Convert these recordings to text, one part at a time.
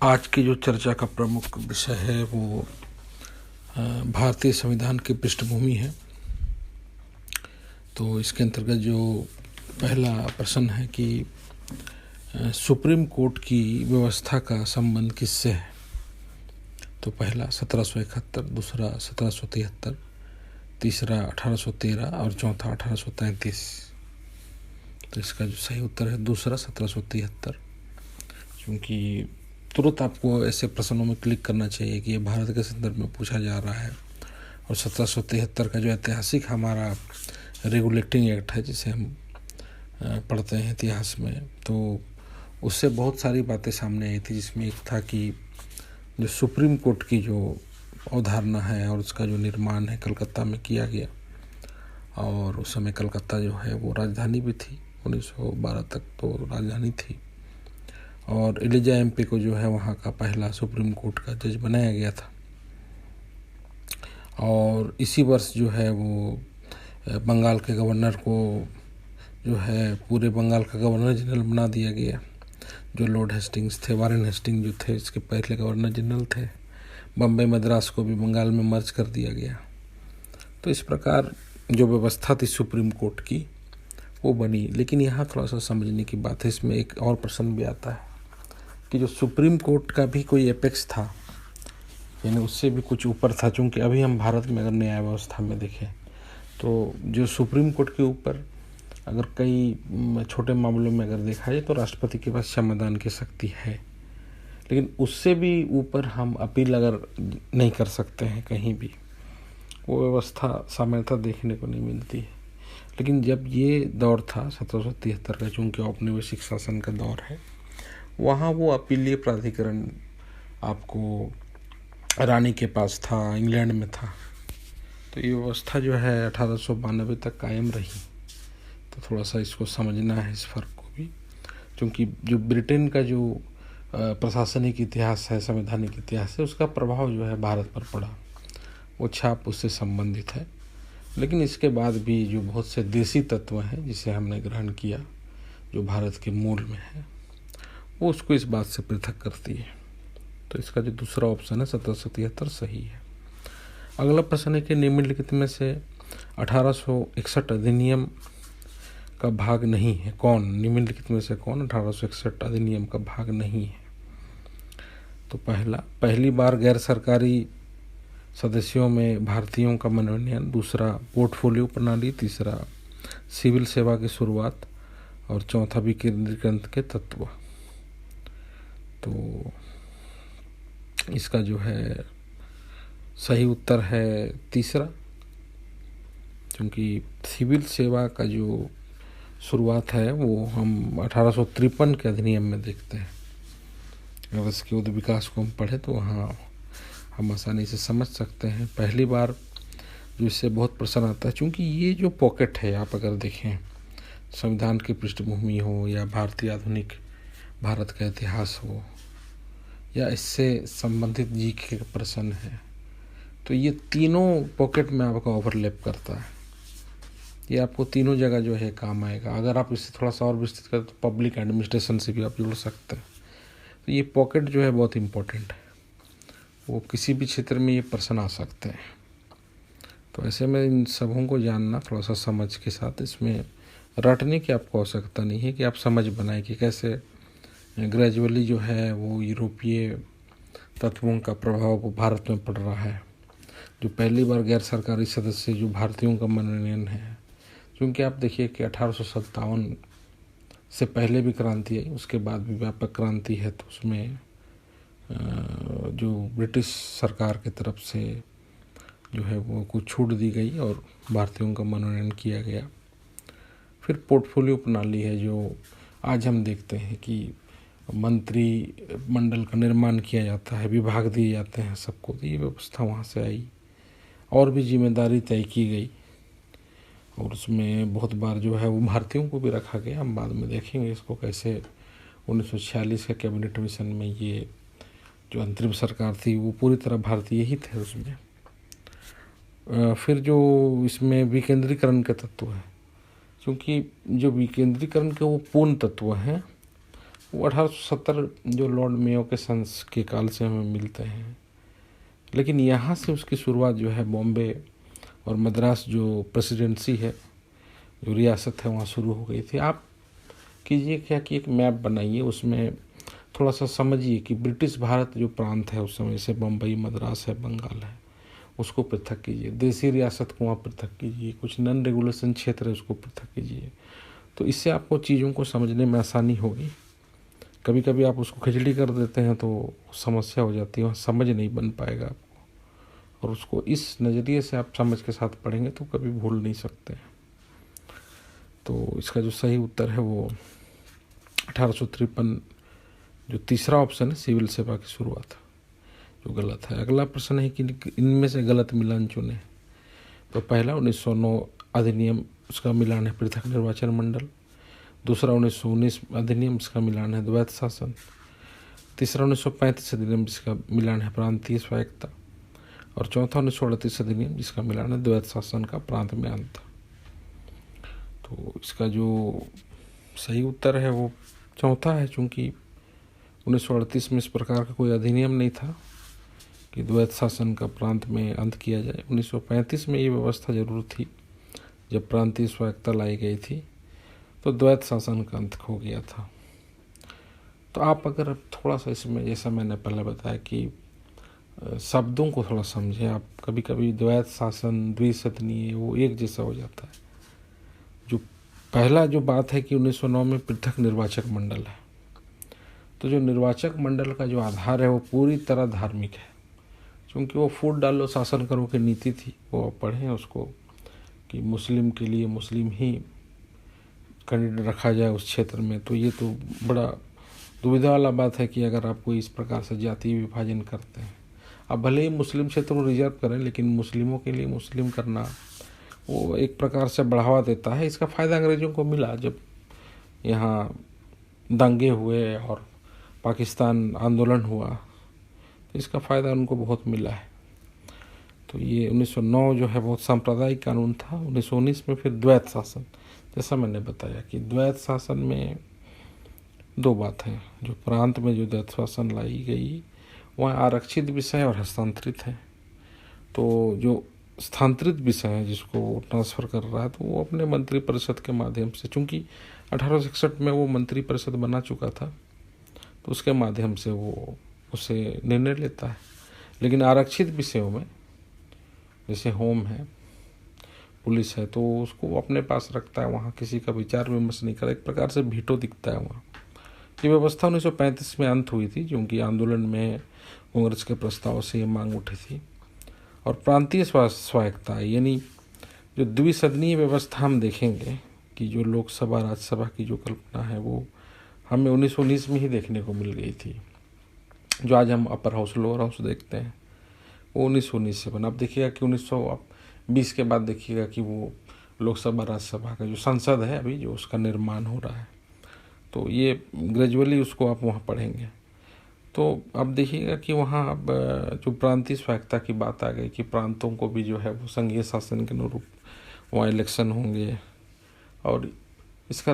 आज की जो चर्चा का प्रमुख विषय है वो भारतीय संविधान की पृष्ठभूमि है। तो इसके अंतर्गत जो पहला प्रश्न है कि सुप्रीम कोर्ट की व्यवस्था का संबंध किससे है। तो पहला 1771, दूसरा 1773, तीसरा 1813 और चौथा 1833। तो इसका जो सही उत्तर है दूसरा 1773, क्योंकि तुरंत आपको ऐसे प्रश्नों में क्लिक करना चाहिए कि ये भारत के संदर्भ में पूछा जा रहा है। और 1773 का जो ऐतिहासिक हमारा रेगुलेटिंग एक्ट है, जिसे हम पढ़ते हैं इतिहास में, तो उससे बहुत सारी बातें सामने आई थी, जिसमें एक था कि जो सुप्रीम कोर्ट की जो अवधारणा है और उसका जो निर्माण है कलकत्ता में किया गया। और उस समय कलकत्ता जो है वो राजधानी भी थी, 1912 तक तो राजधानी थी। और एलिजा एमपी को जो है वहाँ का पहला सुप्रीम कोर्ट का जज बनाया गया था। और इसी वर्ष जो है वो बंगाल के गवर्नर को जो है पूरे बंगाल का गवर्नर जनरल बना दिया गया। जो लॉर्ड हेस्टिंग्स थे, वारेन हेस्टिंग जो थे, इसके पहले गवर्नर जनरल थे। बम्बई मद्रास को भी बंगाल में मर्ज कर दिया गया। तो इस प्रकार जो व्यवस्था थी सुप्रीम कोर्ट की वो बनी। लेकिन यहाँ थोड़ा सा समझने की बात है, इसमें एक और प्रश्न भी आता है कि जो सुप्रीम कोर्ट का भी कोई एपेक्स था, यानी उससे भी कुछ ऊपर था। चूँकि अभी हम भारत में अगर न्याय व्यवस्था में देखें तो जो सुप्रीम कोर्ट के ऊपर अगर कई छोटे मामलों में अगर देखा जाए तो राष्ट्रपति के पास क्षमादान की शक्ति है, लेकिन उससे भी ऊपर हम अपील अगर नहीं कर सकते हैं कहीं भी, वो व्यवस्था सामान्यतः देखने को नहीं मिलती है। लेकिन जब ये दौर था 1773 का, चूँकि औपनिवेशिक शासन का दौर है, वहाँ वो अपीलीय प्राधिकरण आपको रानी के पास था, इंग्लैंड में था। तो ये व्यवस्था जो है 1892 तक कायम रही। तो थोड़ा सा इसको समझना है, इस फ़र्क को भी, क्योंकि जो ब्रिटेन का जो प्रशासनिक इतिहास है, संवैधानिक इतिहास है, उसका प्रभाव जो है भारत पर पड़ा, वो छाप उससे संबंधित है। लेकिन इसके बाद भी जो बहुत से देसी तत्व हैं जिसे हमने ग्रहण किया, जो भारत के मूल में है, वो उसको इस बात से पृथक करती है। तो इसका जो दूसरा ऑप्शन है 1773 सही है। अगला प्रश्न है कि निम्नलिखित में से 1861 अधिनियम का भाग नहीं है कौन। निम्नलिखित में से कौन 1861 अधिनियम का भाग नहीं है। तो पहली बार गैर सरकारी सदस्यों में भारतीयों का मनोनयन, दूसरा पोर्टफोलियो प्रणाली, तीसरा सिविल सेवा की शुरुआत और चौथा विकेंद्रीकरण के तत्व। तो इसका जो है सही उत्तर है तीसरा, क्योंकि सिविल सेवा का जो शुरुआत है वो हम 1853 के अधिनियम में देखते हैं। अगर इसके उद्योग विकास को हम पढ़े तो वहाँ हम आसानी से समझ सकते हैं। पहली बार जो इससे बहुत प्रश्न आता है, क्योंकि ये जो पॉकेट है, आप अगर देखें संविधान की पृष्ठभूमि हो या भारतीय आधुनिक भारत का इतिहास हो या इससे संबंधित जी के प्रश्न है, तो ये तीनों पॉकेट में आपका ओवरलैप करता है। ये आपको तीनों जगह जो है काम आएगा। अगर आप इसे थोड़ा सा और विस्तृत करें तो पब्लिक एडमिनिस्ट्रेशन से भी आप जुड़ सकते हैं। तो ये पॉकेट जो है बहुत इम्पोर्टेंट है, वो किसी भी क्षेत्र में ये प्रश्न आ सकते हैं। तो ऐसे में इन सबों को जानना थोड़ा सा समझ के साथ, इसमें रटने की आपको आवश्यकता नहीं है कि आप समझ बनाए कि कैसे ग्रेजुअली जो है वो यूरोपीय तत्वों का प्रभाव भारत में पड़ रहा है। जो पहली बार गैर सरकारी सदस्य जो भारतीयों का मनोनयन है, क्योंकि आप देखिए कि 1857 से पहले भी क्रांति आई, उसके बाद भी व्यापक क्रांति है, तो उसमें जो ब्रिटिश सरकार की तरफ से जो है वो कुछ छूट दी गई और भारतीयों का मनोनयन किया गया। फिर पोर्टफोलियो प्रणाली है, जो आज हम देखते हैं कि मंत्री मंडल का निर्माण किया जाता है, विभाग दिए जाते हैं सबको। तो ये व्यवस्था वहाँ से आई और भी जिम्मेदारी तय की गई, और उसमें बहुत बार जो है वो भारतीयों को भी रखा गया। हम बाद में देखेंगे इसको कैसे 1946 के कैबिनेट मिशन में ये जो अंतरिम सरकार थी वो पूरी तरह भारतीय ही थे उसमें। फिर जो इसमें विकेंद्रीकरण के तत्व है, क्योंकि जो विकेंद्रीकरण के वो पूर्ण तत्व हैं, वो 1870 जो लॉर्ड मेयो के सन्स के काल से हमें मिलते हैं, लेकिन यहाँ से उसकी शुरुआत जो है बॉम्बे और मद्रास जो प्रेसिडेंसी है, जो रियासत है, वहाँ शुरू हो गई थी। आप कीजिए क्या कि एक मैप बनाइए, उसमें थोड़ा सा समझिए कि ब्रिटिश भारत जो प्रांत है उस समय से बम्बई, मद्रास है, बंगाल है, उसको पृथक कीजिए। देसी रियासत को वहाँ पृथक कीजिए, कुछ नॉन रेगुलेशन क्षेत्र है उसको पृथक कीजिए। तो इससे आपको चीज़ों को समझने में आसानी होगी। कभी कभी आप उसको खिचड़ी कर देते हैं तो समस्या हो जाती है, वहाँ समझ नहीं बन पाएगा आपको। और उसको इस नज़रिए से आप समझ के साथ पढ़ेंगे तो कभी भूल नहीं सकते। तो इसका जो सही उत्तर है वो 1853, जो तीसरा ऑप्शन है, सिविल सेवा की शुरुआत, जो गलत है। अगला प्रश्न है कि इनमें से गलत मिलान चुने। तो पहला 1909 अधिनियम, उसका मिलान है पृथक निर्वाचन मंडल। दूसरा 1919 अधिनियम, इसका मिलान है द्वैत शासन। तीसरा 1935 अधिनियम, जिसका मिलान है प्रांतीय स्वायत्तता। और चौथा 1938 अधिनियम, जिसका मिलान है द्वैत शासन का प्रांत में अंत। तो इसका जो सही उत्तर है वो चौथा है, चूँकि 1938 में इस प्रकार का कोई अधिनियम नहीं था कि द्वैत शासन का प्रांत में अंत किया जाए। 1935 में ये व्यवस्था जरूर थी, जब प्रांतीय स्वायत्तता लाई गई थी तो द्वैत शासन का अंत हो गया था। तो आप अगर थोड़ा सा इसमें, जैसा मैंने पहले बताया कि शब्दों को थोड़ा समझें आप। कभी कभी द्वैत शासन, द्विसदनीय, वो एक जैसा हो जाता है। जो पहला जो बात है कि 1909 में पृथक निर्वाचक मंडल है, तो जो निर्वाचक मंडल का जो आधार है वो पूरी तरह धार्मिक है, क्योंकि वो फूट डालो शासन करो की नीति थी। वो पढ़ें उसको कि मुस्लिम के लिए मुस्लिम ही कैंडिडेट रखा जाए उस क्षेत्र में। तो ये तो बड़ा दुविधा वाला बात है कि अगर आप कोई इस प्रकार से जातीय विभाजन करते हैं, आप भले ही मुस्लिम क्षेत्र को रिजर्व करें, लेकिन मुस्लिमों के लिए मुस्लिम करना वो एक प्रकार से बढ़ावा देता है। इसका फ़ायदा अंग्रेज़ों को मिला जब यहाँ दंगे हुए और पाकिस्तान आंदोलन हुआ, तो इसका फ़ायदा उनको बहुत मिला है। तो ये 1909 जो है बहुत सांप्रदायिक कानून था। 1919 में फिर द्वैत शासन, जैसा मैंने बताया कि द्वैत शासन में दो बातें, जो प्रांत में जो द्वैत शासन लाई गई वहाँ आरक्षित विषय और हस्तांतरित है। तो जो स्थानांतरित विषय है जिसको ट्रांसफ़र कर रहा है, तो वो अपने मंत्रिपरिषद के माध्यम से, चूँकि 1861 में वो मंत्रिपरिषद बना चुका था, तो उसके माध्यम से वो उसे निर्णय लेता है। लेकिन आरक्षित विषयों में, जैसे होम है, पुलिस है, तो उसको अपने पास रखता है, वहाँ किसी का विचार विमर्श नहीं कर, एक प्रकार से वीटो दिखता है वहाँ। ये व्यवस्था 1935 में अंत हुई थी, क्योंकि आंदोलन में कांग्रेस के प्रस्ताव से ये मांग उठी थी। और प्रांतीय स्वायत्तता, यानी जो द्विसदनीय व्यवस्था हम देखेंगे कि जो लोकसभा राज्यसभा की जो कल्पना है वो हमें 1919 में ही देखने को मिल गई थी। जो आज हम अपर हाउस, लोअर हाउस देखते हैं, वो 1919 से बना। अब देखिएगा कि 1920 के बाद देखिएगा कि वो लोकसभा राज्यसभा का जो संसद है अभी, जो उसका निर्माण हो रहा है, तो ये ग्रेजुअली उसको आप वहाँ पढ़ेंगे। तो अब देखिएगा कि वहाँ अब जो प्रांतीय स्वायत्तता की बात आ गई कि प्रांतों को भी जो है वो संघीय शासन के अनुरूप वहाँ इलेक्शन होंगे। और इसका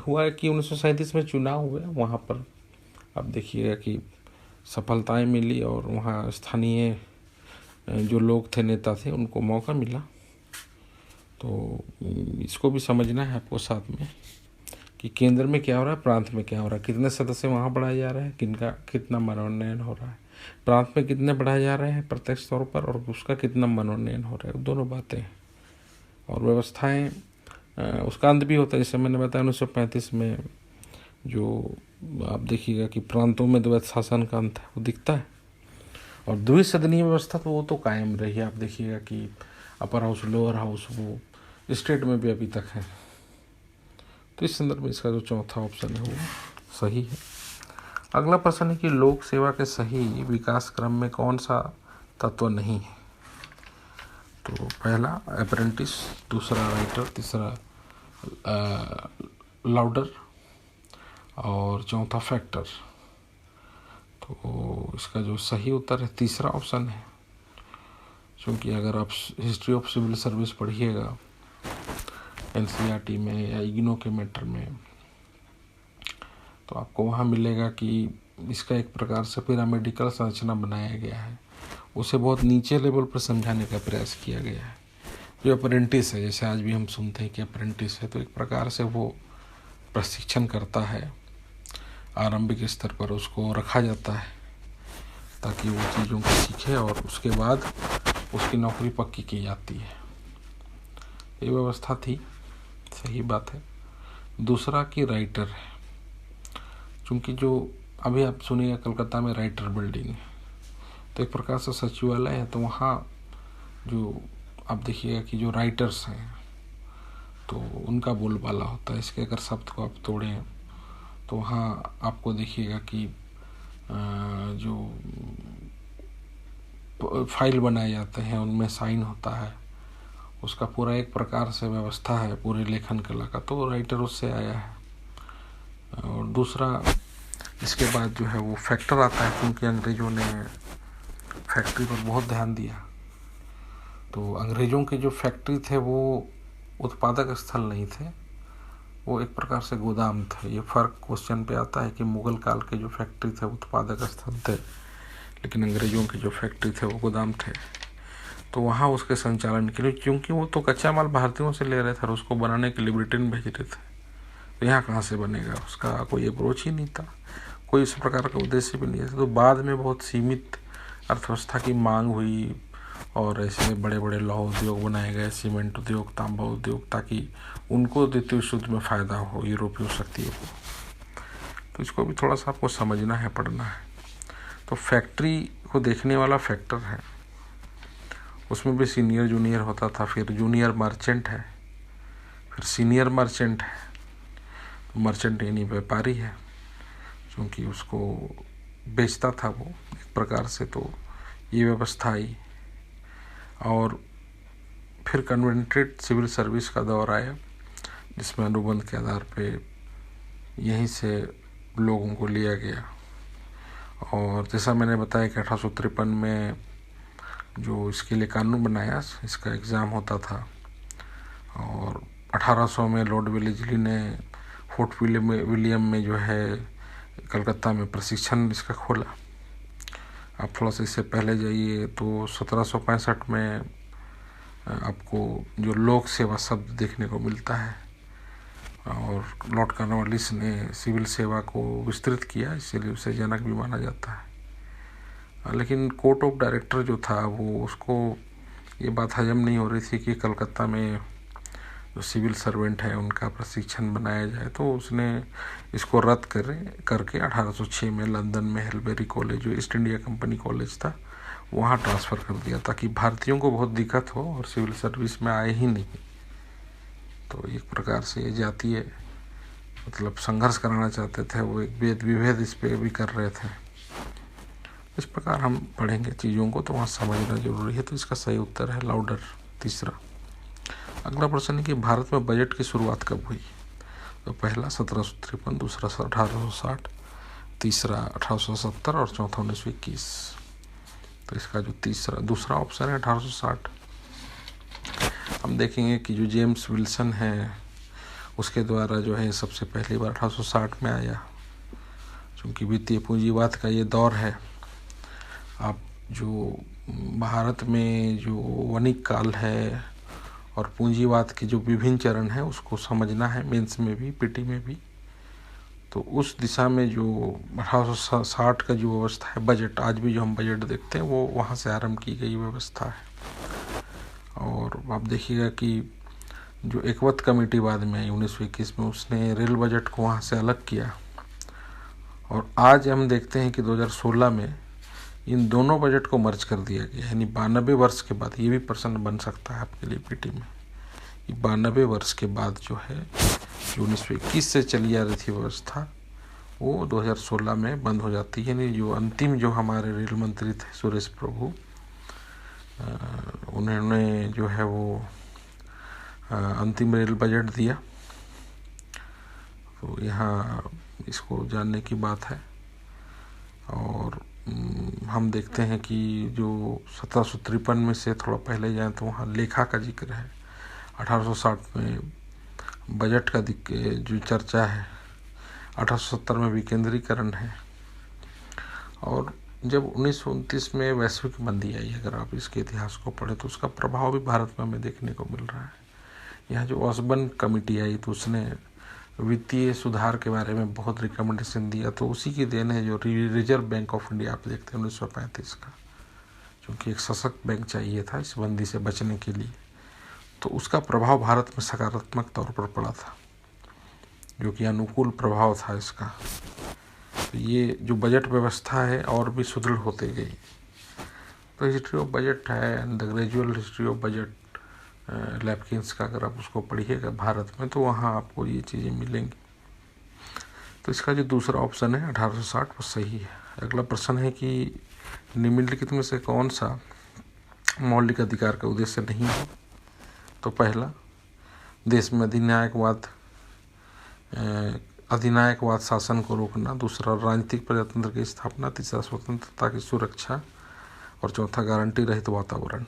हुआ है कि 1937 में चुनाव हुए, वहाँ पर अब देखिएगा कि सफलताएं मिली और वहाँ स्थानीय जो लोग थे, नेता थे, उनको मौका मिला। तो इसको भी समझना है आपको साथ में कि केंद्र में क्या हो रहा है, प्रांत में क्या हो रहा है, कितने सदस्य वहाँ बढ़ाए जा रहे हैं, किनका कितना मनोनयन हो रहा है, प्रांत में कितने बढ़ाए जा रहे हैं प्रत्यक्ष तौर पर, और उसका कितना मनोनयन हो रहा है, दोनों बातें। और व्यवस्थाएं, उसका अंत भी होता है, जैसे मैंने बताया 1935 में जो आप देखिएगा कि प्रांतों में द्वैत शासन का अंत है वो दिखता है। और द्विसदनीय व्यवस्था तो वो तो कायम रही। आप देखिएगा कि अपर हाउस, लोअर हाउस, वो स्टेट में भी अभी तक है। तो इस संदर्भ में इसका जो चौथा ऑप्शन है वो सही है। अगला प्रश्न है कि लोक सेवा के सही विकास क्रम में कौन सा तत्व नहीं है। तो पहला अप्रेंटिस, दूसरा राइटर, तीसरा लाउडर और चौथा फैक्टर। तो इसका जो सही उत्तर है तीसरा ऑप्शन है, क्योंकि अगर आप हिस्ट्री ऑफ सिविल सर्विस पढ़िएगा NCERT में या इग्नो के मैटर में, तो आपको वहाँ मिलेगा कि इसका एक प्रकार से पिरामिडिकल संरचना बनाया गया है। उसे बहुत नीचे लेवल पर समझाने का प्रयास किया गया है। जो अप्रेंटिस है, जैसे आज भी हम सुनते हैं कि अप्रेंटिस है, तो एक प्रकार से वो प्रशिक्षण करता है, आरंभिक स्तर पर उसको रखा जाता है ताकि वो चीज़ों को सीखे और उसके बाद उसकी नौकरी पक्की की जाती है। ये व्यवस्था थी, सही बात है। दूसरा कि राइटर है, क्योंकि जो अभी आप सुनिएगा कलकत्ता में राइटर बिल्डिंग है, तो एक प्रकार से सचिवालय है, तो वहाँ जो आप देखिएगा कि जो राइटर्स हैं तो उनका बोलबाला होता है। इसके अगर शब्द को आप तोड़ें तो वहाँ आपको देखिएगा कि जो फाइल बनाए जाते हैं उनमें साइन होता है, उसका पूरा एक प्रकार से व्यवस्था है पूरे लेखन कला का, तो राइटर उससे आया है। और दूसरा इसके बाद जो है वो फैक्टर आता है, क्योंकि अंग्रेज़ों ने फैक्ट्री पर बहुत ध्यान दिया। तो अंग्रेज़ों के जो फैक्ट्री थे वो उत्पादक स्थल नहीं थे, वो एक प्रकार से गोदाम थे। ये फ़र्क क्वेश्चन पे आता है कि मुग़ल काल के जो फैक्ट्री थे उत्पादक स्थल थे, लेकिन अंग्रेज़ों के जो फैक्ट्री थे वो गोदाम थे। तो वहाँ उसके संचालन के लिए, क्योंकि वो तो कच्चा माल भारतीयों से ले रहे थे और उसको बनाने के लिए ब्रिटेन भेज रहे थे, तो यहाँ कहाँ से बनेगा, उसका कोई अप्रोच ही नहीं था, कोई इस प्रकार का उद्देश्य भी नहीं है। तो बाद में बहुत सीमित अर्थव्यवस्था की मांग हुई और ऐसे बड़े बड़े लौह उद्योग बनाए गए, सीमेंट उद्योग, तांबा उद्योग, ताकि उनको द्वितीय विश्व युद्ध में फ़ायदा हो यूरोपीय शक्तियों को। तो इसको भी थोड़ा सा आपको समझना है, पढ़ना है। तो फैक्ट्री को देखने वाला फैक्टर है, उसमें भी सीनियर जूनियर होता था, फिर जूनियर मर्चेंट है, फिर सीनियर मर्चेंट है। तो मर्चेंट यानी व्यापारी है, क्योंकि उसको बेचता था वो एक प्रकार से। तो ये व्यवस्था आई और फिर कन्वेंटेड सिविल सर्विस का दौर आया, जिसमें अनुबंध के आधार पे यहीं से लोगों को लिया गया। और जैसा मैंने बताया कि 1853 में जो इसके लिए कानून बनाया, इसका एग्ज़ाम होता था, और 1800 में लॉर्ड वेलेस्ली ने फोर्ट विलियम में जो है कलकत्ता में प्रशिक्षण इसका खोला। आप थोड़ा सा इससे पहले जाइए तो 1765 में आपको जो लोक सेवा शब्द देखने को मिलता है, और लॉर्ड कॉर्नवालिस ने सिविल सेवा को विस्तृत किया, इसलिए उसे जनक भी माना जाता है। लेकिन कोर्ट ऑफ डायरेक्टर जो था वो, उसको ये बात हजम नहीं हो रही थी कि कलकत्ता में जो सिविल सर्वेंट है उनका प्रशिक्षण बनाया जाए, तो उसने इसको रद्द करके 1806 में लंदन में हेलबेरी कॉलेज, जो ईस्ट इंडिया कंपनी कॉलेज था, वहाँ ट्रांसफ़र कर दिया, ताकि भारतीयों को बहुत दिक्कत हो और सिविल सर्विस में आए ही नहीं। तो एक प्रकार से ये जातीय मतलब संघर्ष कराना चाहते थे, वो एक वेद विभेद इस पर भी कर रहे थे। इस प्रकार हम पढ़ेंगे चीज़ों को, तो वहाँ समझना जरूरी है। तो इसका सही उत्तर है लाउडर, तीसरा। अगला प्रश्न है कि भारत में बजट की शुरुआत कब हुई? तो पहला 1753, दूसरा 1860, तीसरा 1870 और चौथा 1921। तो इसका जो दूसरा ऑप्शन है 1860। हम देखेंगे कि जो जेम्स विल्सन है उसके द्वारा जो है सबसे पहली बार 1860 में आया, क्योंकि वित्तीय पूंजीवाद का ये दौर है। आप जो भारत में जो वणिक काल है और पूंजीवाद के जो विभिन्न चरण हैं उसको समझना है, मेंस में भी, पीटी में भी। तो उस दिशा में जो 1860 का जो व्यवस्था है, बजट, आज भी जो हम बजट देखते हैं वो वहाँ से आरंभ की गई व्यवस्था है। और आप देखिएगा कि जो एकवट कमेटी बाद में 1921 में, उसने रेल बजट को वहाँ से अलग किया। और आज हम देखते हैं कि 2016 में इन दोनों बजट को मर्ज कर दिया गया, यानी 92 वर्ष के बाद। ये भी प्रश्न बन सकता है आपके लिए पीटी में, 92 वर्ष के बाद जो है, जो 1921 से चली आ रही थी व्यवस्था, वो 2016 में बंद हो जाती है। यानी जो अंतिम जो हमारे रेल मंत्री थे सुरेश प्रभु, उन्होंने जो है वो अंतिम रेल बजट दिया। तो यहाँ इसको जानने की बात है। और हम देखते हैं कि जो 1753 में से थोड़ा पहले जाएं तो वहाँ लेखा का जिक्र है। 1860 में बजट का जो चर्चा है, 1870 में विकेंद्रीकरण है। और जब 1929 में वैश्विक मंदी आई, अगर आप इसके इतिहास को पढ़ें तो उसका प्रभाव भी भारत में हमें देखने को मिल रहा है। यहाँ जो ऑसबर्न कमेटी आई तो उसने वित्तीय सुधार के बारे में बहुत रिकमेंडेशन दिया, तो उसी की देन है जो रिजर्व बैंक ऑफ इंडिया आप देखते हैं 1935 का, क्योंकि एक सशक्त बैंक चाहिए था इस मंदी से बचने के लिए। तो उसका प्रभाव भारत में सकारात्मक तौर पर पड़ा था, जो कि अनुकूल प्रभाव था इसका। तो ये जो बजट व्यवस्था है और भी सुदृढ़ होते गई। तो हिस्ट्री ऑफ बजट है and the gradual history of budget लैपकिंस का, अगर आप उसको पढ़िएगा भारत में तो वहाँ आपको ये चीज़ें मिलेंगी। तो इसका जो दूसरा ऑप्शन है 1860 वो सही है। अगला प्रश्न है कि निम्नलिखित में से कौन सा मौलिक अधिकार का उद्देश्य नहीं है। तो पहला, देश में अधिनायकवाद शासन को रोकना। दूसरा, राजनीतिक प्रजातंत्र की स्थापना। तीसरा, स्वतंत्रता की सुरक्षा। और चौथा, गारंटी रहित वातावरण।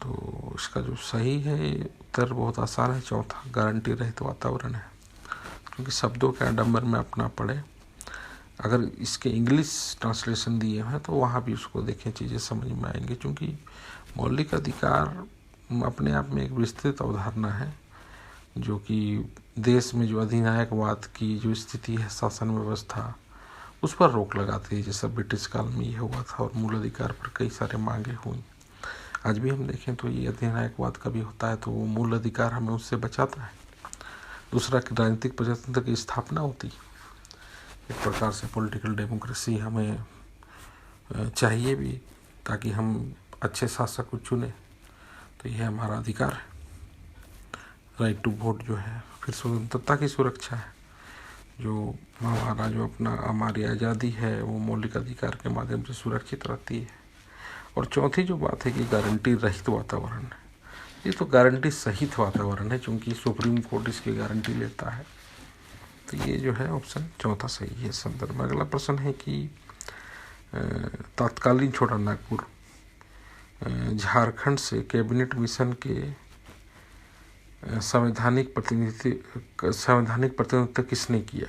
तो इसका जो सही है उत्तर बहुत आसान है, चौथा गारंटी रहित वातावरण है, क्योंकि शब्दों के आडंबर में अपना पड़े। अगर इसके इंग्लिश ट्रांसलेशन दिए हैं तो वहाँ भी उसको देखें, चीज़ें समझ में आएंगी। क्योंकि मौलिक अधिकार अपने आप में एक विस्तृत अवधारणा है, जो कि देश में जो अधिनायकवाद की जो स्थिति है, शासन व्यवस्था, उस पर रोक लगाती है, जैसा ब्रिटिश काल में ये हुआ था। और मूल अधिकार पर कई सारे मांगे हुई। आज भी हम देखें तो ये अधिनायकवाद कभी होता है तो वो मूल अधिकार हमें उससे बचाता है। दूसरा कि राजनीतिक प्रजातंत्र की स्थापना होती है। एक प्रकार से पॉलिटिकल डेमोक्रेसी हमें चाहिए भी, ताकि हम अच्छे शासक को चुने। तो यह हमारा अधिकार है, राइट टू वोट जो है। फिर स्वतंत्रता की सुरक्षा है, जो हमारा जो अपना हमारी आज़ादी है वो मौलिक अधिकार के माध्यम से सुरक्षित रहती है। और चौथी जो बात है कि गारंटी रहित वातावरण है। ये तो गारंटी सहित वातावरण है, क्योंकि सुप्रीम कोर्ट इसकी गारंटी लेता है। तो ये जो है ऑप्शन चौथा सही है संदर्भ में। अगला प्रश्न है कि तत्कालीन छोटा नागपुर झारखंड से कैबिनेट मिशन के संवैधानिक प्रतिनिधित्व किसने किया।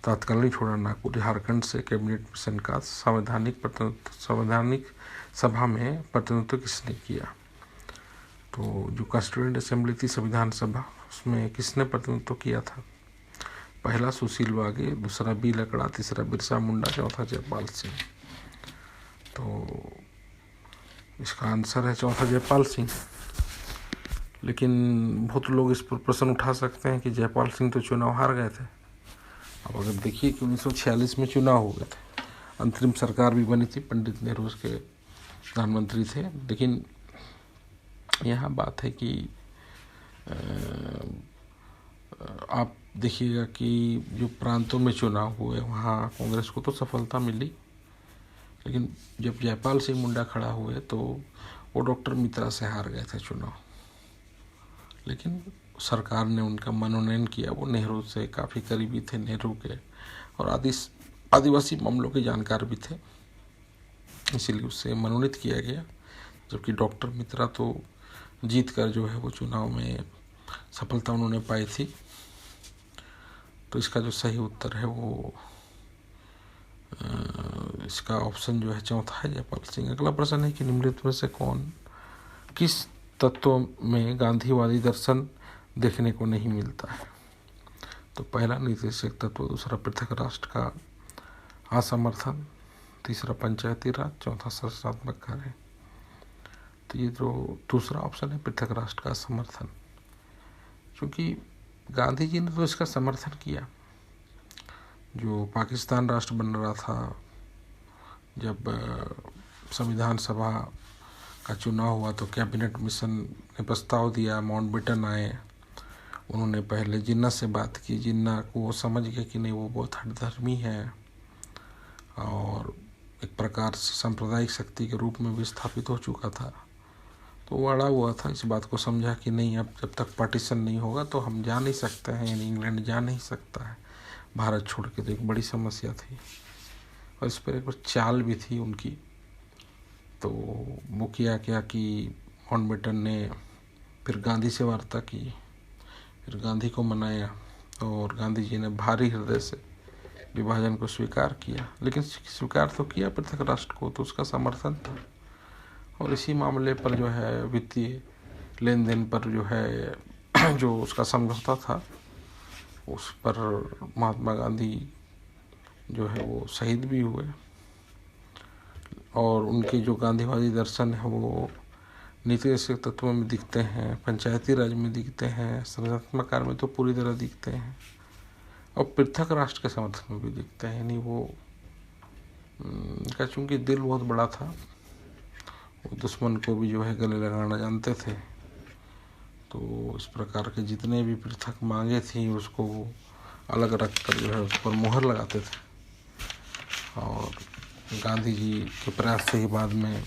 तत्कालीन छोटा नागपुर झारखंड से कैबिनेट मिशन का संवैधानिक सभा में प्रतिनिधित्व किसने किया। तो जो कॉन्स्टिट्यूएंट असेंबली थी संविधान सभा, उसमें किसने प्रतिनिधित्व किया था। पहला सुशील वाघे, दूसरा बी लकड़ा, तीसरा बिरसा मुंडा, चौथा जयपाल सिंह। तो इसका आंसर है चौथा जयपाल सिंह। लेकिन बहुत लोग इस पर प्रश्न उठा सकते हैं कि जयपाल सिंह तो चुनाव हार गए थे। अब अगर देखिए कि 1946 में चुनाव हो गए थे, अंतरिम सरकार भी बनी थी, पंडित नेहरू के प्रधानमंत्री थे। लेकिन यहाँ बात है कि आप देखिएगा कि जो प्रांतों में चुनाव हुए वहाँ कांग्रेस को तो सफलता मिली, लेकिन जब जयपाल सिंह मुंडा खड़ा हुए तो वो डॉक्टर मित्रा से हार गए थे चुनाव। लेकिन सरकार ने उनका मनोनयन किया। वो नेहरू से काफ़ी करीबी थे, नेहरू के, और आदिवासी मामलों के जानकार भी थे, इसीलिए उससे मनोनीत किया गया। जबकि डॉक्टर मित्रा तो जीत कर जो है वो चुनाव में सफलता उन्होंने पाई थी। तो इसका जो सही उत्तर है वो इसका ऑप्शन जो है चौथा है, जयपाल सिंह। अगला प्रश्न है कि निम्नलिखित में से किस तत्व में गांधीवादी दर्शन देखने को नहीं मिलता है। तो पहला नीतिशक तत्व, दूसरा पृथक राष्ट्र का असमर्थन, तीसरा पंचायती राज, चौथा संरचनात्मक कार्य। तो ये जो दूसरा ऑप्शन है पृथक राष्ट्र का समर्थन, क्योंकि गांधी जी ने तो इसका समर्थन किया। जो पाकिस्तान राष्ट्र बन रहा था, जब संविधान सभा का चुनाव हुआ तो कैबिनेट मिशन ने प्रस्ताव दिया, माउंटबेटन आए, उन्होंने पहले जिन्ना से बात की। जिन्ना को वो समझ गए कि नहीं, वो बहुत हठधर्मी है और एक प्रकार से सांप्रदायिक शक्ति के रूप में भी स्थापित हो चुका था। तो वो अड़ा हुआ था, इस बात को समझा कि नहीं, अब जब तक पार्टीशन नहीं होगा तो हम जा नहीं सकते हैं, यानी इंग्लैंड जा नहीं सकता है भारत छोड़ के। तो एक बड़ी समस्या थी और इस पर एक चाल भी थी उनकी। तो वो किया क्या कि माउंटबेटन ने फिर गांधी से वार्ता की, फिर गांधी को मनाया और गांधी जी ने भारी हृदय से विभाजन को स्वीकार किया, लेकिन स्वीकार तो किया पृथक राष्ट्र को, तो उसका समर्थन था। और इसी मामले पर जो है वित्तीय लेन देन पर जो है जो उसका समझौता था, उस पर महात्मा गांधी जो है वो शहीद भी हुए। और उनके जो गांधीवादी दर्शन है वो नीति तत्वों में दिखते हैं, पंचायती राज में दिखते हैं, संरचनात्मक कार्य में तो पूरी तरह दिखते हैं, और पृथक राष्ट्र के समर्थन में भी दिखते हैं। यानी वो का चूँकि दिल बहुत बड़ा था, वो दुश्मन को भी जो है गले लगाना जानते थे, तो इस प्रकार के जितने भी पृथक मांगे थी उसको अलग रख कर जो है उस पर मुहर लगाते थे। और गांधी जी के प्रयास से ही बाद में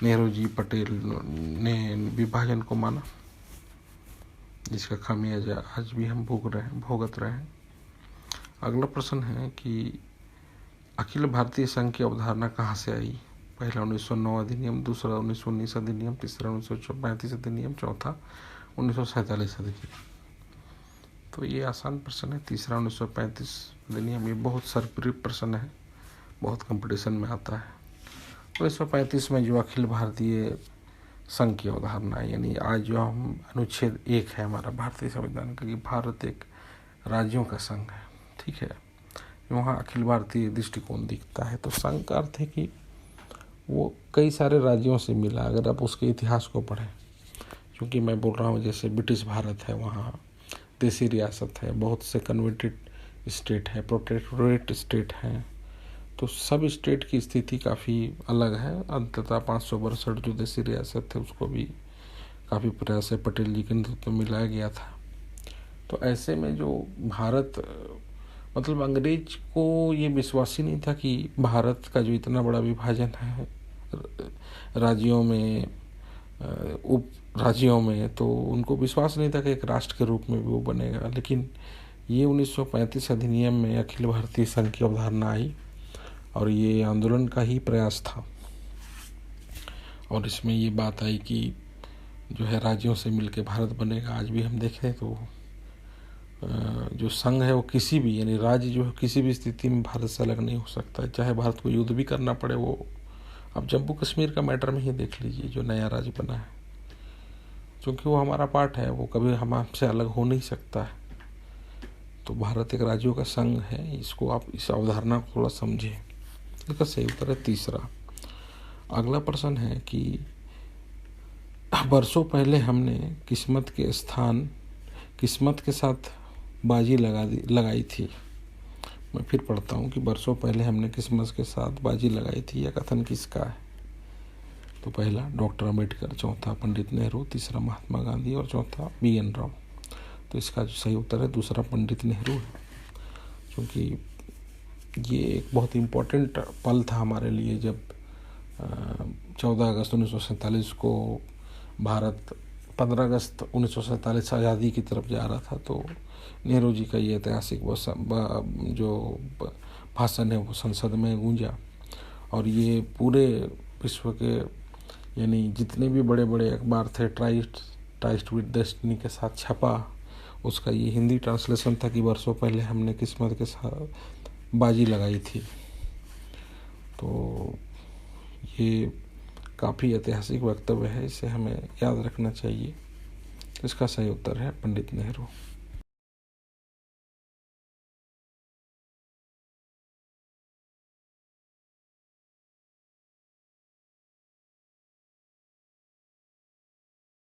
नेहरू जी, पटेल ने विभाजन को माना, जिसका खामियाजा आज भी हम भुगत रहे हैं। अगला प्रश्न है कि अखिल भारतीय संघ की अवधारणा कहाँ से आई? पहला 1909 अधिनियम, दूसरा 1919 अधिनियम, तीसरा 1935 अधिनियम, चौथा 1947 अधिनियम। तो ये आसान प्रश्न है। तीसरा 1935 अधिनियम, ये बहुत सरप्री प्रश्न है, बहुत कंपटीशन में आता है। 1935 में जो अखिल भारतीय संघ की अवधारणा है, यानी आज जो हम अनुच्छेद 1 है हमारा भारतीय संविधान का कि भारत एक राज्यों का संघ है, ठीक है, वहाँ अखिल भारतीय दृष्टिकोण दिखता है। तो संघ का अर्थ है कि वो कई सारे राज्यों से मिला। अगर आप उसके इतिहास को पढ़ें, क्योंकि मैं बोल रहा हूँ जैसे ब्रिटिश भारत है, वहाँ देसी रियासत है, बहुत से कन्वर्टेड स्टेट है, प्रोटेक्टोरेट स्टेट हैं, तो सब स्टेट की स्थिति काफ़ी अलग है। अंततः 562 जो देसी रियासत थे उसको भी काफ़ी प्रयास से पटेल जी के नेतृत्व में मिलाया गया था। तो ऐसे में जो भारत, मतलब अंग्रेज को ये विश्वास ही नहीं था कि भारत का जो इतना बड़ा विभाजन है राज्यों में, उप राज्यों में, तो उनको विश्वास नहीं था कि एक राष्ट्र के रूप में भी वो बनेगा। लेकिन ये 1935 अधिनियम में अखिल भारतीय संघ की अवधारणा आई, और ये आंदोलन का ही प्रयास था। और इसमें ये बात आई कि जो है राज्यों से मिलकर भारत बनेगा। आज भी हम देखें तो जो संघ है वो किसी भी, यानी राज्य जो है किसी भी स्थिति में भारत से अलग नहीं हो सकता है, चाहे भारत को युद्ध भी करना पड़े। वो अब जम्मू कश्मीर का मैटर में ही देख लीजिए, जो नया राज्य बना है, क्योंकि वो हमारा पार्ट है, वो कभी हमसे अलग हो नहीं सकता है। तो भारत एक राज्यों का संघ है, इसको आप इस अवधारणा को थोड़ा समझें। इसका सही उत्तर है तीसरा। अगला प्रश्न है कि बरसों पहले हमने किस्मत के साथ बाजी लगाई थी। मैं फिर पढ़ता हूँ कि बरसों पहले हमने किस्मत के साथ बाजी लगाई थी, यह कथन किसका है? तो पहला डॉक्टर अम्बेडकर, चौथा पंडित नेहरू, तीसरा महात्मा गांधी और चौथा BN राव। तो इसका जो सही उत्तर है दूसरा पंडित नेहरू है, क्योंकि ये एक बहुत इम्पोर्टेंट पल था हमारे लिए जब 14 अगस्त 1947 को भारत 15 अगस्त 1947 आज़ादी की तरफ जा रहा था। तो नेहरू जी का ये ऐतिहासिक जो भाषण है वो संसद में गूंजा, और ये पूरे विश्व के यानी जितने भी बड़े बड़े अखबार थे ट्राइस्ट विद डेस्टिनी के साथ छपा, उसका ये हिंदी ट्रांसलेशन था कि बरसों पहले हमने किस्मत के साथ बाजी लगाई थी। तो ये काफ़ी ऐतिहासिक वक्तव्य है, इसे हमें याद रखना चाहिए। इसका सही उत्तर है पंडित नेहरू।